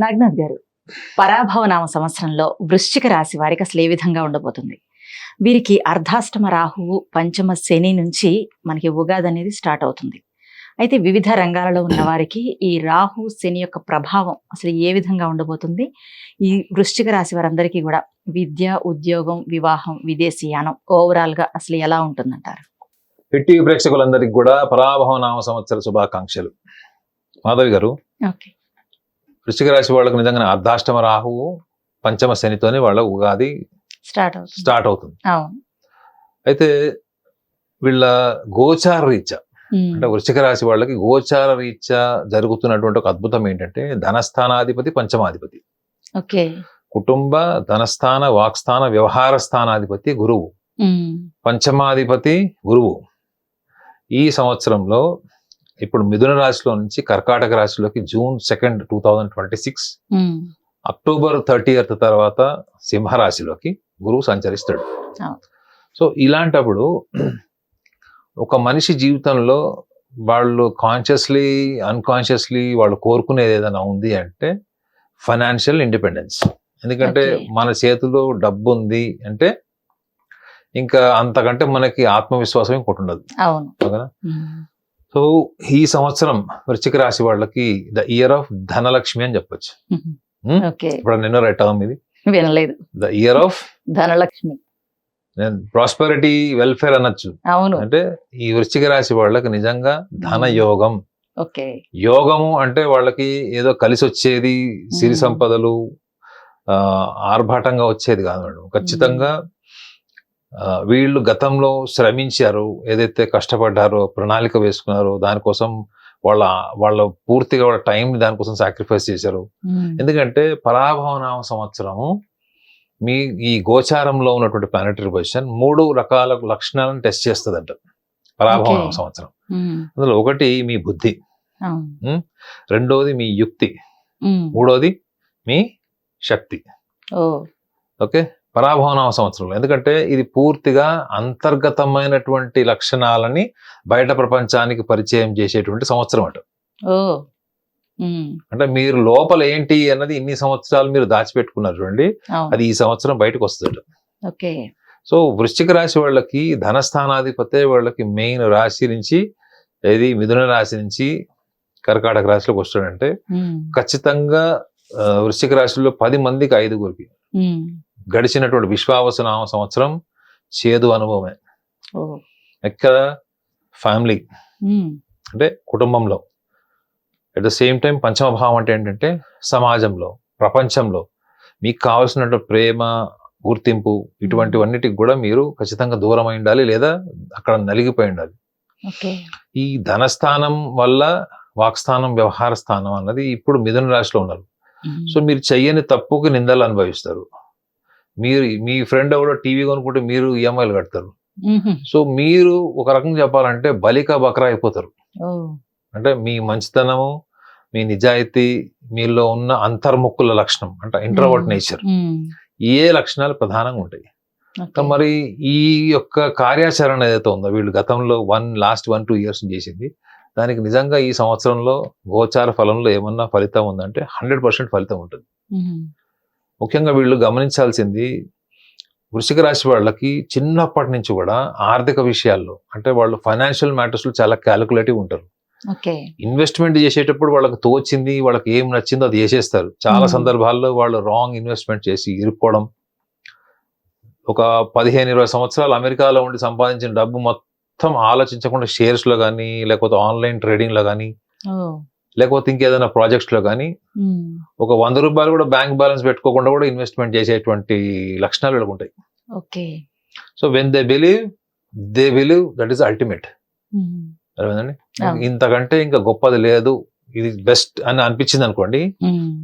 నాగనాథ్ గారు, పరాభవనామ సంవత్సరంలో వృశ్చిక రాశి వారికి అసలు ఏ విధంగా ఉండబోతుంది? వీరికి అర్ధాష్టమ రాహువు పంచమ శని నుంచి మనకి ఉగాది అనేది స్టార్ట్ అవుతుంది. అయితే వివిధ రంగాలలో ఉన్న వారికి ఈ రాహు శని యొక్క ప్రభావం అసలు ఏ విధంగా ఉండబోతుంది? ఈ వృశ్చిక రాశి వారందరికీ కూడా విద్య, ఉద్యోగం, వివాహం, విదేశీయానం ఓవరాల్ గా అసలు ఎలా ఉంటుందంటారు? హిట్ ప్రేక్షకులందరికీ కూడా పరాభవనామ సంవత్సర శుభాకాంక్షలు. మాధవి గారు, ఓకే, వృశ్చిక రాశి వాళ్ళకు నిజంగానే అర్ధాష్టమ రాహువు పంచమ శనితోనే వాళ్ళ ఉగాది స్టార్ట్ అవుతుంది. అయితే వీళ్ళ గోచార రీత్యా అంటే వృశ్చిక రాశి వాళ్ళకి గోచార రీత్యా జరుగుతున్నటువంటి ఒక అద్భుతం ఏంటంటే ధనస్థానాధిపతి పంచమాధిపతి, కుటుంబ ధనస్థాన వాక్స్థాన వ్యవహార స్థానాధిపతి గురువు, పంచమాధిపతి గురువు. ఈ సంవత్సరంలో ఇప్పుడు మిథున రాశిలో నుంచి కర్కాటక రాశిలోకి జూన్ 2, 2026, అక్టోబర్ 30th తర్వాత సింహరాశిలోకి గురువు సంచరిస్తాడు. సో ఇలాంటప్పుడు ఒక మనిషి జీవితంలో వాళ్ళు కాన్షియస్లీ అన్కాన్షియస్లీ వాళ్ళు కోరుకునేది ఏదైనా ఉంది అంటే ఫైనాన్షియల్ ఇండిపెండెన్స్. ఎందుకంటే మన చేతిలో డబ్బు ఉంది అంటే ఇంకా అంతకంటే మనకి ఆత్మవిశ్వాసం ఇంకోటి ఉండదు కదా. సో ఈ సంవత్సరం వృశ్చిక రాశి వాళ్ళకి ద ఇయర్ ఆఫ్ ధనలక్ష్మి అని చెప్పొచ్చు. ఇప్పుడు నిన్న రైట్ టర్మ్ ఇది వినలేదు, the year of Dhanalakshmi, prosperity, welfare అనొచ్చు. అంటే ఈ వృశ్చిక రాశి వాళ్ళకి నిజంగా ధన యోగం. యోగము అంటే వాళ్ళకి ఏదో కలిసి వచ్చేది సిరి సంపదలు ఆర్భాటంగా వచ్చేది కాదు మేడం. ఖచ్చితంగా వీళ్ళు గతంలో శ్రమించారు, ఏదైతే కష్టపడ్డారో, ప్రణాళిక వేసుకున్నారో, దానికోసం వాళ్ళ పూర్తిగా వాళ్ళ టైంని దానికోసం సాక్రిఫైస్ చేశారు. ఎందుకంటే పరాభవనామ సంవత్సరము మీ ఈ గోచారంలో ఉన్నటువంటి ప్లానెటరీ పొజిషన్ 3 రకాల లక్షణాలను టెస్ట్ చేస్తుందంట పరాభవనామ సంవత్సరం. అందులో ఒకటి మీ బుద్ధి, రెండోది మీ యుక్తి, మూడోది మీ శక్తి. ఓకే, పరాభవనామ సంవత్సరంలో. ఎందుకంటే ఇది పూర్తిగా అంతర్గతమైనటువంటి లక్షణాలని బయట ప్రపంచానికి పరిచయం చేసేటువంటి సంవత్సరం అట. అంటే మీరు లోపల ఏంటి అన్నది ఇన్ని సంవత్సరాలు మీరు దాచిపెట్టుకున్నారు చూడండి, అది ఈ సంవత్సరం బయటకు వస్తుంది. సో వృశ్చిక రాశి వాళ్ళకి ధనస్థానాధిపతే వాళ్ళకి మెయిన్ రాశి నుంచి, ఏది మిథున రాశి నుంచి కర్కాటక రాశిలోకి వస్తాడంటే ఖచ్చితంగా వృశ్చిక రాశిలో 10 మందికి 5గురికి గడిచినటువంటి విశ్వావసునామ సంవత్సరం చేదు అనుభవమే. ఎక్కడ? ఫ్యామిలీ అంటే కుటుంబంలో. అట్ ద సేమ్ టైం పంచమ భావం అంటే ఏంటంటే సమాజంలో, ప్రపంచంలో మీకు కావాల్సిన ప్రేమ, గుర్తింపు, ఇటువంటివన్నిటికి కూడా మీరు ఖచ్చితంగా దూరం అయి ఉండాలి, లేదా అక్కడ నలిగిపోయి ఉండాలి. ఈ ధనస్థానం వల్ల వాక్స్థానం, వ్యవహార స్థానం అన్నది ఇప్పుడు మిథున రాశిలో ఉన్నారు. సో మీరు చెయ్యని తప్పుకి నిందలు అనుభవిస్తారు. మీరు మీ ఫ్రెండ్ ఎవడో టీవీ కొనుక్కుంటే మీరు ఈఎంఐలు కడతారు. సో మీరు ఒక రకంగా చెప్పాలంటే బలికా బకరా అయిపోతారు. అంటే మీ మంచితనము, మీ నిజాయితీ, మీలో ఉన్న అంతర్ముక్కుల లక్షణం అంటే ఇంట్రోవర్ట్ నేచర్, ఏ లక్షణాలు ప్రధానంగా ఉంటాయి. మరి ఈ యొక్క కార్యాచరణ ఏదైతే ఉందో వీళ్ళు గతంలో లాస్ట్ 1-2 years చేసింది, దానికి నిజంగా ఈ సంవత్సరంలో గోచార ఫలంలో ఏమన్నా ఫలితం ఉందంటే 100% ఫలితం ఉంటుంది. ముఖ్యంగా వీళ్ళు గమనించాల్సింది, వృశ్చిక రాశి వాళ్ళకి చిన్నప్పటి నుంచి కూడా ఆర్థిక విషయాల్లో అంటే వాళ్ళు ఫైనాన్షియల్ మ్యాటర్స్ లో చాలా క్యాలిక్యులేటివ్ ఉంటారు. ఇన్వెస్ట్మెంట్ చేసేటప్పుడు వాళ్ళకి తోచింది, వాళ్ళకి ఏం నచ్చిందో అది చేసేస్తారు. చాలా సందర్భాల్లో వాళ్ళు రాంగ్ ఇన్వెస్ట్మెంట్ చేసి ఇరుక్కోవడం. ఒక 15-20 సంవత్సరాలు అమెరికాలో ఉండి సంపాదించిన డబ్బు మొత్తం ఆలోచించకుండా షేర్స్ లో కానీ, లేకపోతే ఆన్లైన్ ట్రేడింగ్ లో కానీ, లేకపోతే ఇంకేదైనా ప్రాజెక్ట్స్ లో కానీ, ఒక 100 రూపాయలు కూడా బ్యాంక్ బ్యాలెన్స్ పెట్టుకోకుండా కూడా ఇన్వెస్ట్మెంట్ చేసేటువంటి లక్షణాలు వీళ్ళకు ఉంటాయి. So when they believe that is ultimate. అర్థమైందండి? ఇంతకంటే ఇంకా గొప్పది లేదు, ఇది బెస్ట్ అని అనిపించింది అనుకోండి,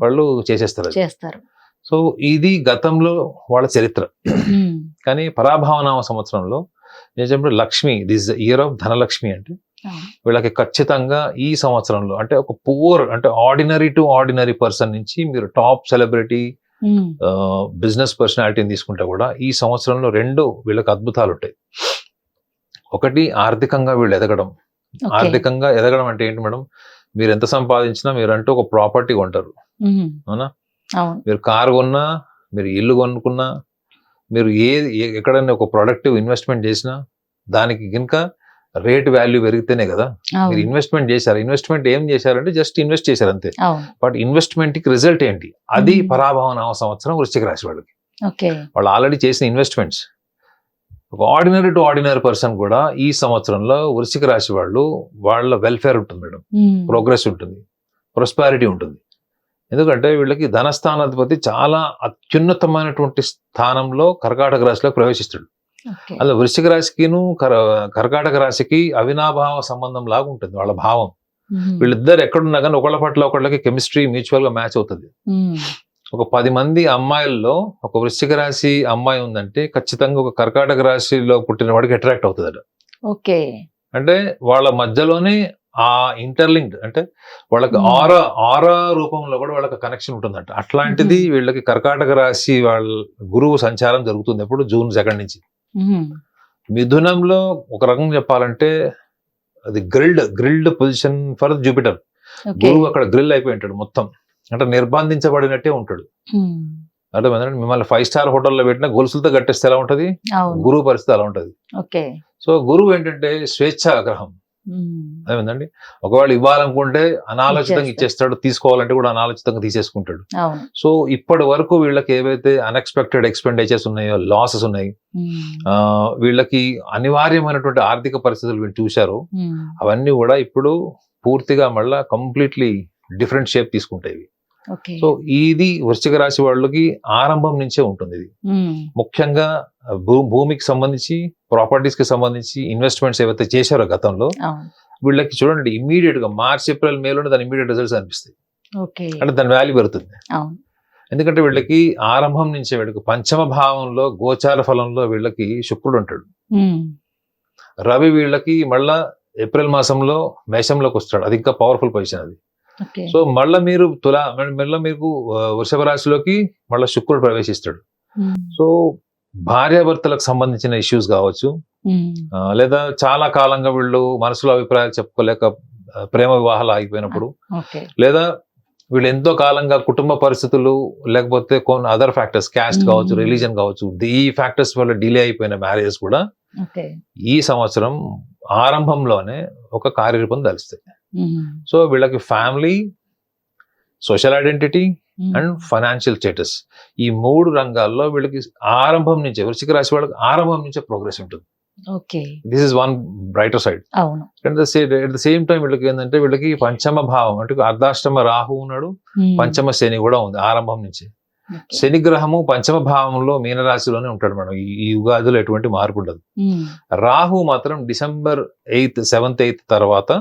వాళ్ళు చేసేస్తారు. సో ఇది గతంలో వాళ్ళ చరిత్ర. కానీ పరాభవనామ సంవత్సరంలో నిజంగా Lakshmi, this year of Dhanalakshmi అంటే వీళ్ళకి ఖచ్చితంగా ఈ సంవత్సరంలో అంటే ఒక పూర్ అంటే ఆర్డినరీ టు ఆర్డినరీ పర్సన్ నుంచి మీరు టాప్ సెలబ్రిటీ, బిజినెస్ పర్సనాలిటీని తీసుకుంటే కూడా ఈ సంవత్సరంలో 2 వీళ్ళకి అద్భుతాలు ఉంటాయి. ఒకటి ఆర్థికంగా వీళ్ళు ఎదగడం. ఆర్థికంగా ఎదగడం అంటే ఏంటి మేడం? మీరు ఎంత సంపాదించినా మీరంటూ ఒక ప్రాపర్టీ కొంటారు, అవునా? మీరు కారు కొన్నా, మీరు ఇల్లు కొనుక్కున్నా, మీరు ఎక్కడైనా ఒక ప్రొడక్టివ్ ఇన్వెస్ట్మెంట్ చేసినా దానికి కనుక రేట్ వాల్యూ పెరిగితేనే కదా మీరు ఇన్వెస్ట్మెంట్ చేశారు. ఇన్వెస్ట్మెంట్ ఏం చేశారంటే జస్ట్ ఇన్వెస్ట్ చేశారు అంతే. బట్ ఇన్వెస్ట్మెంట్ కి రిజల్ట్ ఏంటి? అది పరాభవ నామ సంవత్సరం వృశ్చిక రాశి వాళ్ళకి. వాళ్ళు ఆల్రెడీ చేసిన ఇన్వెస్ట్మెంట్స్. ఒక ఆర్డినరీ టు ఆర్డినరీ పర్సన్ కూడా ఈ సంవత్సరంలో వృశ్చిక రాశి వాళ్ళు వాళ్ళ వెల్ఫేర్ ఉంటుంది మేడం, ప్రోగ్రెస్ ఉంటుంది, ప్రాస్పారిటీ ఉంటుంది. ఎందుకంటే వీళ్ళకి ధనస్థానాధిపతి చాలా అత్యున్నతమైనటువంటి స్థానంలో కర్కాటక రాశిలో ప్రవేశిస్తాడు. అలా వృశ్చిక రాశికిను కర్కాటక రాశికి అవినాభావ సంబంధం లాగా ఉంటుంది వాళ్ళ భావం. వీళ్ళిద్దరు ఎక్కడున్నా కానీ ఒకళ్ళ పట్ల ఒకళ్ళకి కెమిస్ట్రీ మ్యూచువల్ గా మ్యాచ్ అవుతుంది. ఒక 10 మంది అమ్మాయిల్లో ఒక వృశ్చిక రాశి అమ్మాయి ఉందంటే ఖచ్చితంగా ఒక కర్కాటక రాశిలో పుట్టిన వాడికి అట్రాక్ట్ అవుతుంది. అంటే వాళ్ళ మధ్యలోనే ఆ ఇంటర్లింక్డ్, అంటే వాళ్ళకి ఆరా రూపంలో కూడా వాళ్ళకి కనెక్షన్ ఉంటుందంట. అట్లాంటిది వీళ్ళకి కర్కాటక రాశి వాళ్ళ గురువు సంచారం జరుగుతుంది ఎప్పుడు? జూన్ 2 నుంచి. మిథునంలో ఒక రకంగా చెప్పాలంటే అది గ్రిల్డ్ పొజిషన్ ఫర్ జూపిటర్. గురువు అక్కడ గ్రిల్ అయిపోయి ఉంటాడు మొత్తం, అంటే నిర్బంధించబడినట్టే ఉంటాడు. అంటే మిమ్మల్ని 5 స్టార్ హోటల్లో పెట్టినా గొలుసులతో కట్టేస్తే ఎలా ఉంటది, గురువు పరిస్థితి అలా ఉంటది. సో గురువు ఏంటంటే స్వేచ్ఛా గ్రహం. అదేందండి, ఒకవేళ ఇవ్వాలనుకుంటే అనాలోచితంగా ఇచ్చేస్తాడు, తీసుకోవాలంటే కూడా అనాలోచితంగా తీసేసుకుంటాడు. సో ఇప్పటి వరకు వీళ్ళకి ఏవైతే అన్ఎక్స్పెక్టెడ్ ఎక్స్పెండిచర్స్ ఉన్నాయో, లాసెస్ ఉన్నాయి, వీళ్ళకి అనివార్యమైనటువంటి ఆర్థిక పరిస్థితులు వీళ్ళు చూశారు, అవన్నీ కూడా ఇప్పుడు పూర్తిగా మళ్ళా కంప్లీట్లీ డిఫరెంట్ షేప్ తీసుకుంటాయి. సో ఇది వృశ్చిక రాశి వాళ్ళకి ఆరంభం నుంచే ఉంటుంది. ఇది ముఖ్యంగా భూమికి సంబంధించి, ప్రాపర్టీస్ కి సంబంధించి ఇన్వెస్ట్మెంట్స్ ఏవైతే చేశారో గతంలో, వీళ్ళకి చూడండి ఇమీడియట్ గా మార్చ్, ఏప్రిల్, మేలోనే దాని ఇమీడియట్ రిజల్ట్స్ అనిపిస్తాయి. అంటే దాని వాల్యూ పెరుగుతుంది. ఎందుకంటే వీళ్ళకి ఆరంభం నుంచే వీళ్ళకి పంచమ భావంలో గోచార ఫలంలో వీళ్ళకి శుక్రుడు ఉంటాడు. రవి వీళ్ళకి మళ్ళా ఏప్రిల్ మాసంలో మేషంలోకి వస్తాడు. అది ఇంకా పవర్ఫుల్ పొజిషన్ అది. సో మళ్ళీ మీరు మీకు వృషభ రాశిలోకి మళ్ళీ శుక్రుడు ప్రవేశిస్తాడు. సో భార్యాభర్తలకు సంబంధించిన ఇష్యూస్ కావచ్చు, లేదా చాలా కాలంగా వీళ్ళు మనసులో అభిప్రాయాలు చెప్పుకోలేక ప్రేమ వివాహాలు ఆగిపోయినప్పుడు, లేదా వీళ్ళు ఎంతో కాలంగా కుటుంబ పరిస్థితులు, లేకపోతే కొన్ని అదర్ ఫ్యాక్టర్స్, క్యాస్ట్ కావచ్చు, రిలీజన్ కావచ్చు, ఈ ఫ్యాక్టర్స్ వల్ల డిలే అయిపోయిన మ్యారేజెస్ కూడా ఈ సంవత్సరం ఆరంభంలోనే ఒక కార్యరూపం ధరిస్తాయి. సో వీళ్ళకి family, social identity and financial status, ఈ 3 రంగాల్లో వీళ్ళకి ఆరంభం నుంచే, వృశ్చిక రాశి వాళ్ళకి ఆరంభం నుంచే ప్రోగ్రెస్ ఉంటుంది. This is one brighter side. At the same time వీళ్ళకి ఏంటంటే వీళ్ళకి పంచమ భావం అంటే అర్ధాష్టమ రాహు ఉన్నాడు, పంచమ శని కూడా ఉంది ఆరంభం నుంచి. శని గ్రహము పంచమ భావంలో మీనరాశిలోనే ఉంటాడు మేడం. ఈ యుగాదిలో ఎటువంటి మార్పు ఉండదు. రాహు మాత్రం డిసెంబర్ 8th, 7th, 8th తర్వాత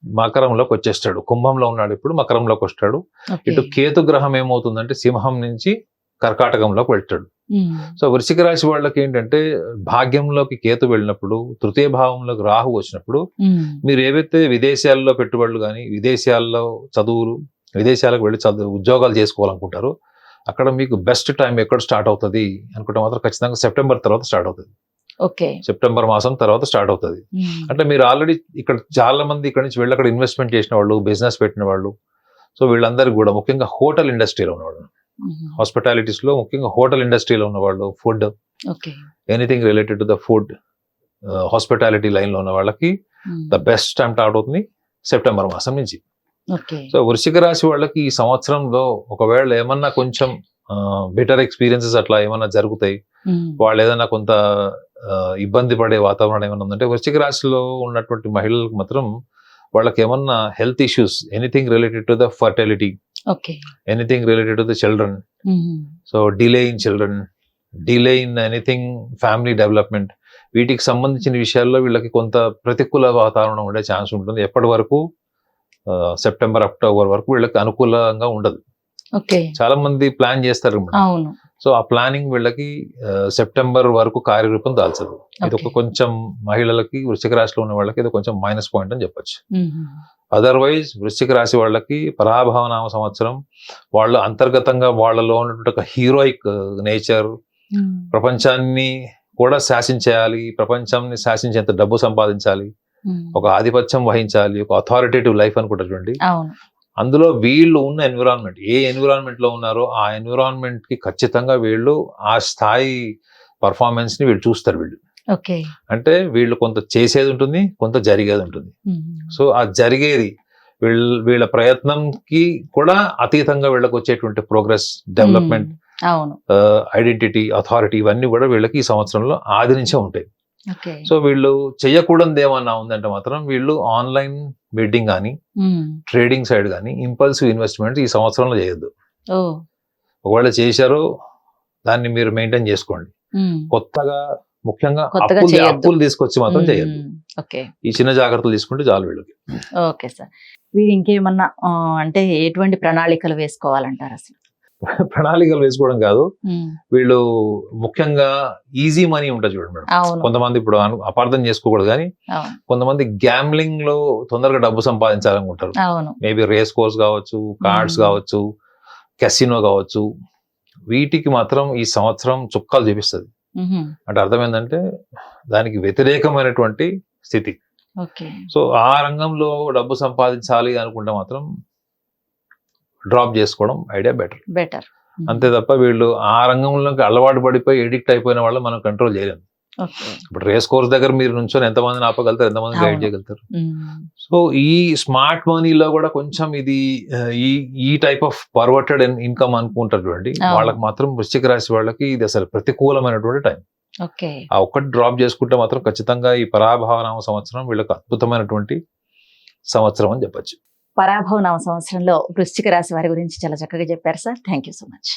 మకరంలోకి వచ్చేస్తాడు. కుంభంలో ఉన్నాడు, ఇప్పుడు మకరంలోకి వస్తాడు. ఇటు కేతు గ్రహం ఏమవుతుందంటే సింహం నుంచి కర్కాటకంలోకి వెళ్తాడు. సో వృశ్చిక రాశి వాళ్ళకి ఏంటంటే భాగ్యంలోకి కేతు వెళ్ళినప్పుడు, తృతీయ భావంలోకి రాహు వచ్చినప్పుడు, మీరు ఏవైతే విదేశాల్లో పెట్టుబడులు కానీ, విదేశాల్లో చదువులు, విదేశాలకు వెళ్ళి ఉద్యోగాలు చేసుకోవాలనుకుంటారు, అక్కడ మీకు బెస్ట్ టైం ఎక్కడ స్టార్ట్ అవుతుంది అనుకుంటే మాత్రం ఖచ్చితంగా సెప్టెంబర్ తర్వాత స్టార్ట్ అవుతుంది. సెప్టెంబర్ మాసం తర్వాత స్టార్ట్ అవుతుంది. అంటే మీరు ఆల్రెడీ ఇక్కడ చాలా మంది ఇక్కడ నుంచి వెళ్ళి అక్కడ ఇన్వెస్ట్మెంట్ చేసిన వాళ్ళు, బిజినెస్ పెట్టిన వాళ్ళు, సో వీళ్ళందరికీ కూడా ముఖ్యంగా హోటల్ ఇండస్ట్రీలో ఉన్నవాళ్ళు, హాస్పిటాలిటీస్ లో ముఖ్యంగా హోటల్ ఇండస్ట్రీలో ఉన్నవాళ్ళు, food, anything related to the food, hospitality line లో ఉన్న వాళ్ళకి ద బెస్ట్ టైం స్టార్ట్ అవుతుంది సెప్టెంబర్ మాసం నుంచి. సో వృశ్చిక రాశి వాళ్ళకి ఈ సంవత్సరంలో ఒకవేళ ఏమన్నా కొంచెం బెటర్ ఎక్స్పీరియన్సెస్ అట్లా ఏమన్నా జరుగుతాయి, వాళ్ళు ఏదైనా కొంత ఇబ్బంది పడే వాతావరణం ఏమన్నా ఉందంటే, వృశ్చిక రాశిలో ఉన్నటువంటి మహిళలకు మాత్రం వాళ్ళకి ఏమన్నా health issues, anything related to the fertility, anything related to the children, so delay in children, delay in anything family development, వీటికి సంబంధించిన విషయాల్లో వీళ్ళకి కొంత ప్రతికూల వాతావరణం ఉండే ఛాన్స్ ఉంటుంది. ఎప్పటి వరకు? సెప్టెంబర్, అక్టోబర్ వరకు వీళ్ళకి అనుకూలంగా ఉండదు. చాలా మంది ప్లాన్ చేస్తారు, సో ఆ ప్లానింగ్ వీళ్ళకి సెప్టెంబర్ వరకు కార్యరూపం దాల్చదు. ఇది ఒక కొంచెం మహిళలకి, వృశ్చిక రాశిలో ఉన్న వాళ్ళకి ఇది కొంచెం మైనస్ పాయింట్ అని చెప్పొచ్చు. అదర్వైజ్ వృశ్చిక రాశి వాళ్ళకి పరాభవనామ సంవత్సరం, వాళ్ళు అంతర్గతంగా వాళ్ళలో ఉన్నటువంటి ఒక హీరోయిక్ నేచర్, ప్రపంచాన్ని కూడా శాసించేయాలి, ప్రపంచాన్ని శాసించేంత డబ్బు సంపాదించాలి, ఒక ఆధిపత్యం వహించాలి, ఒక అథారిటేటివ్ లైఫ్ అనుకుంటారు చూడండి. అవును. అందులో వీళ్ళు ఉన్న ఎన్విరాన్మెంట్, ఏ ఎన్విరాన్మెంట్ లో ఉన్నారో ఆ ఎన్విరాన్మెంట్ కి ఖచ్చితంగా వీళ్ళు ఆ స్థాయి పర్ఫార్మెన్స్ ని వీళ్ళు చూస్తారు. వీళ్ళు ఓకే. అంటే వీళ్ళు కొంత చేసేది ఉంటుంది, కొంత జరిగేది ఉంటుంది. సో ఆ జరిగేది వీళ్ళ ప్రయత్నంకి కూడా అతీతంగా వీళ్ళకి వచ్చేటువంటి ప్రోగ్రెస్, డెవలప్మెంట్, అవును, ఐడెంటిటీ, అథారిటీ ఇవన్నీ కూడా వీళ్ళకి ఈ సంవత్సరంలో ఆది నుంచే ఉంటాయి. ఓకే. సో వీళ్ళు చేయకూడదు ఏమన్నా ఉందంటే మాత్రం వీళ్ళు ఆన్లైన్ బెట్టింగ్ కానీ, ట్రేడింగ్ సైడ్ కానీ, ఇంపల్సివ్ ఇన్వెస్ట్మెంట్ ఈ సంవత్సరంలో చేయొద్దు. ఒకవేళ చేశారో దాన్ని మీరు మెయింటైన్ చేసుకోండి. కొత్తగా ముఖ్యంగా అప్పులు తీసుకొచ్చి మాత్రం చేయొద్దు. ఈ చిన్న జాగ్రత్తలు తీసుకుంటే చాలు వీళ్ళకి. Okay sir. వీరు ఇంకేమన్నా అంటే ఎటువంటి ప్రణాళికలు వేసుకోవాలంటారు అసలు? ప్రణాళికలు వేసుకోవడం కాదు, వీళ్ళు ముఖ్యంగా ఈజీ మనీ ఉంటుంది చూడండి మేడం. కొంతమంది ఇప్పుడు అపార్థం చేసుకోకూడదు కానీ కొంతమంది గ్యాంబ్లింగ్ లో తొందరగా డబ్బు సంపాదించాలనుకుంటారు. మేబీ రేస్ కోర్స్ కావచ్చు, కార్డ్స్ కావచ్చు, కెసినో కావచ్చు. వీటికి మాత్రం ఈ సంవత్సరం చుక్కాలు చూపిస్తుంది. అంటే అర్థం ఏంటంటే దానికి వ్యతిరేకమైనటువంటి స్థితి. సో ఆ రంగంలో డబ్బు సంపాదించాలి అనుకుంటే మాత్రం డ్రాప్ చేసుకోవడం ఐడియా బెటర్. అంతే తప్ప వీళ్ళు ఆ రంగంలోకి అలవాటు పడిపోయి ఎడిక్ట్ అయిపోయిన వాళ్ళు మనం కంట్రోల్ చేయలేము. ఇప్పుడు రేస్ కోర్స్ దగ్గర మీరు నుంచొని ఎంతమందిని ఆపగలుగుతారు, ఎంతమంది గైడ్ చేయగలుగుతారు. సో ఈ స్మార్ట్ మనీలో కూడా కొంచెం ఇది ఈ టైప్ ఆఫ్ పర్వర్టెడ్ ఇన్కమ్ అనుకుంటారు చూడండి, వాళ్ళకి మాత్రం వృశ్చిక రాశి వాళ్ళకి ఇది అసలు ప్రతికూలమైనటువంటి టైం. ఆ ఒక్కటి డ్రాప్ చేసుకుంటే మాత్రం ఖచ్చితంగా ఈ పరాభవనామ సంవత్సరం వీళ్ళకి అద్భుతమైనటువంటి సంవత్సరం అని చెప్పచ్చు. పరాభవనామ సంవత్సరంలో వృశ్చిక రాశి వారి గురించి చాలా చక్కగా చెప్పారు sir. Thank you so much.